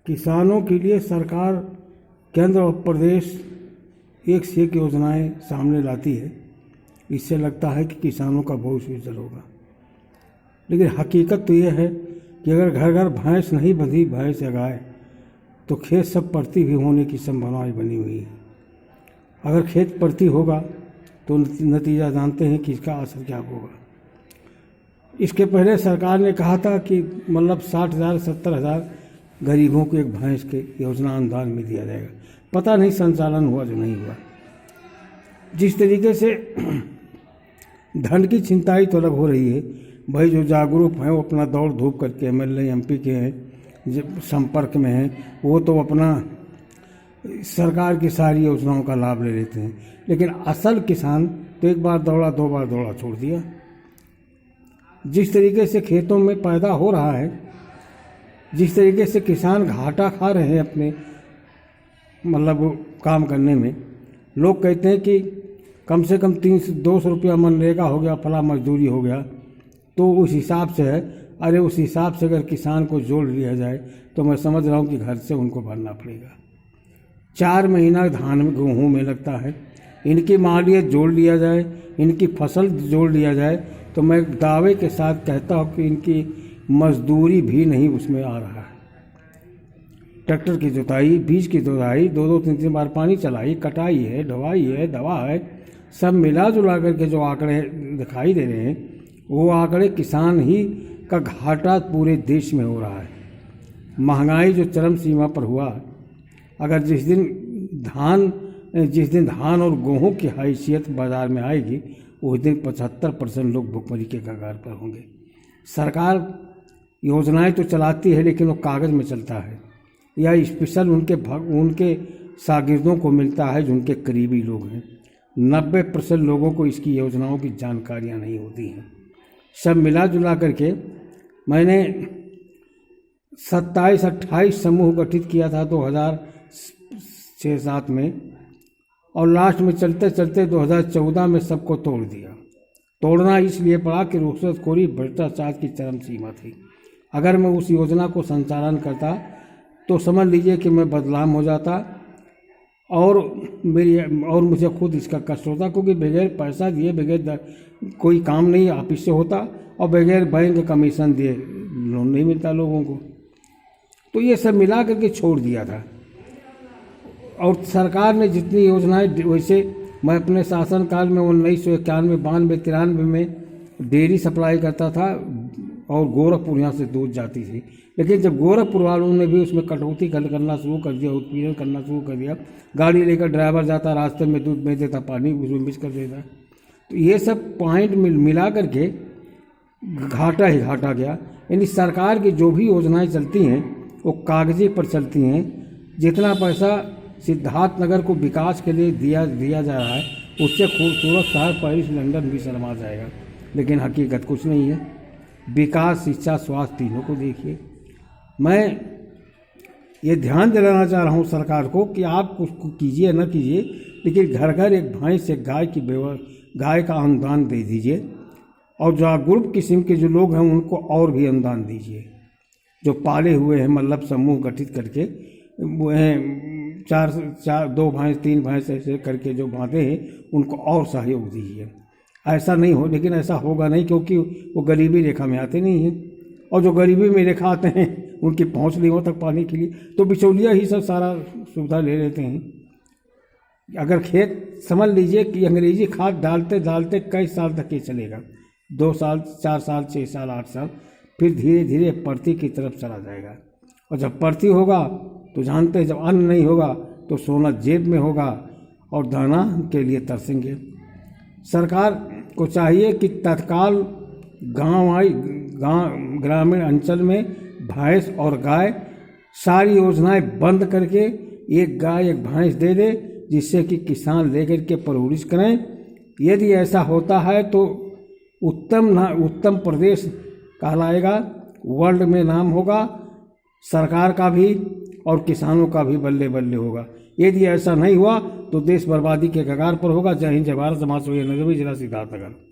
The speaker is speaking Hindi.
किसानों के लिए सरकार केंद्र और प्रदेश एक से एक योजनाएं सामने लाती है। इससे लगता है कि किसानों का भविष्य उज्जवल होगा, लेकिन हकीकत तो यह है कि अगर घर घर भैंस नहीं बंधी, भैंस या गाय, तो खेत सब परती भी होने की संभावनाएं बनी हुई है। अगर खेत परती होगा तो नतीजा जानते हैं कि इसका असर क्या होगा। इसके पहले सरकार ने कहा था कि मतलब 60,000 70,000 गरीबों को एक भैंस के योजना अनुदान में दिया जाएगा। पता नहीं संचालन हुआ जो नहीं हुआ। जिस तरीके से धन की छिनताई तो अलग हो रही है, भाई जो जागरूक हैं वो अपना दौड़ धूप करके एमएलए एमपी के हैं संपर्क में हैं, वो तो अपना सरकार की सारी योजनाओं का लाभ ले लेते हैं, लेकिन असल किसान तो एक बार दौड़ा दो बार दौड़ा छोड़ दिया। जिस तरीके से खेतों में पैदा हो रहा है, जिस तरीके से किसान घाटा खा रहे हैं अपने मतलब काम करने में, लोग कहते हैं कि कम से कम 300-200 रुपया मनरेगा हो गया, फला मजदूरी हो गया, तो उस हिसाब से है। अरे उस हिसाब से अगर किसान को जोड़ लिया जाए तो मैं समझ रहा हूँ कि घर से उनको भरना पड़ेगा। 4 महीना धान में गेहूँ में लगता है, इनकी मालियत जोड़ लिया जाए, इनकी फसल जोड़ लिया जाए, तो मैं दावे के साथ कहता हूँ कि इनकी मजदूरी भी नहीं उसमें आ रहा है। ट्रैक्टर की जुताई, बीज की दोहराई, 2-2 3-3 बार पानी चलाई, कटाई है, ढवाई है, दवा है, सब मिला जुला करके जो आंकड़े दिखाई दे रहे हैं, वो आंकड़े किसान ही का घाटा पूरे देश में हो रहा है। महंगाई जो चरम सीमा पर हुआ, अगर जिस दिन धान और गेहूं की हैसियत बाज़ार में आएगी, उस दिन 75% लोग भुखमरी के कगार पर होंगे। सरकार योजनाएं तो चलाती है, लेकिन वो कागज़ में चलता है या स्पेशल उनके शागिर्दों को मिलता है जो उनके करीबी लोग हैं। 90% लोगों को इसकी योजनाओं की जानकारियां नहीं होती हैं। सब मिला जुला करके मैंने 27-28 समूह गठित किया था 2006-07 में, और लास्ट में चलते चलते 2014 में सबको तोड़ दिया। तोड़ना इसलिए पड़ा कि रुश्वतखोरी भ्रष्टाचार की चरम सीमा थी। अगर मैं उस योजना को संचालन करता तो समझ लीजिए कि मैं बदनाम हो जाता और मुझे खुद इसका कष्ट होता, क्योंकि बगैर पैसा दिए, बगैर कोई काम नहीं ऑफिस से होता, और बगैर बैंक कमीशन दिए लोन नहीं मिलता लोगों को। तो ये सब मिला करके छोड़ दिया था। और सरकार ने जितनी योजनाएं, वैसे मैं अपने शासनकाल में 1991, 92, 93 में डेयरी सप्लाई करता था और गोरखपुर यहाँ से दूध जाती थी। लेकिन जब गोरखपुर वालों ने भी उसमें कटौती करना शुरू कर दिया, उत्पीड़न करना शुरू कर दिया, गाड़ी लेकर ड्राइवर जाता, रास्ते में दूध बेच देता, पानी उसमें मिक्स कर देता, तो ये सब पॉइंट मिला करके घाटा ही घाटा गया। यानी सरकार की जो भी योजनाएं चलती हैं वो कागजी पर चलती हैं। जितना पैसा सिद्धार्थनगर को विकास के लिए दिया जा रहा है, उससे खूबसूरत शहर पेरिस लंदन भी शर्मा जाएगा, लेकिन हकीकत कुछ नहीं है। विकास, शिक्षा, स्वास्थ्य तीनों को देखिए। मैं ये ध्यान दिलाना चाह रहा हूँ सरकार को कि आप कुछ कीजिए न कीजिए, लेकिन घर घर एक भैंस एक गाय का अनुदान दे दीजिए, और जागरूक किस्म के जो लोग हैं उनको और भी अनुदान दीजिए। जो पाले हुए हैं मतलब समूह गठित करके वो हैं 2 भैंस 3 भैंस ऐसे करके जो बांधे हैं, उनको और सहयोग दीजिए। ऐसा नहीं हो, लेकिन ऐसा होगा नहीं, क्योंकि वो गरीबी रेखा में आते नहीं हैं, और जो गरीबी में रेखा आते हैं उनकी पहुंच नहीं हो तक पाने के लिए, तो बिचौलिया ही सब सारा सुविधा ले लेते हैं। अगर खेत समझ लीजिए कि अंग्रेजी खाद डालते डालते कई साल तक ये चलेगा, 2 साल 4 साल 6 साल 8 साल, फिर धीरे धीरे परती की तरफ चला जाएगा। और जब परती होगा तो जानते हैं, जब अन्न नहीं होगा तो सोना जेब में होगा और दाना के लिए तरसेंगे। सरकार को चाहिए कि तत्काल ग्रामीण अंचल में भैंस और गाय सारी योजनाएं बंद करके एक गाय एक भैंस दे दे, जिससे कि किसान लेकर के परवरिश करें। यदि ऐसा होता है तो उत्तम प्रदेश कहलाएगा, वर्ल्ड में नाम होगा, सरकार का भी और किसानों का भी बल्ले बल्ले होगा। यदि ऐसा नहीं हुआ तो देश बर्बादी के कगार पर होगा। जय हिंद, जय भारत। समाज सेवी नजर जिला सिद्धार्थनगर।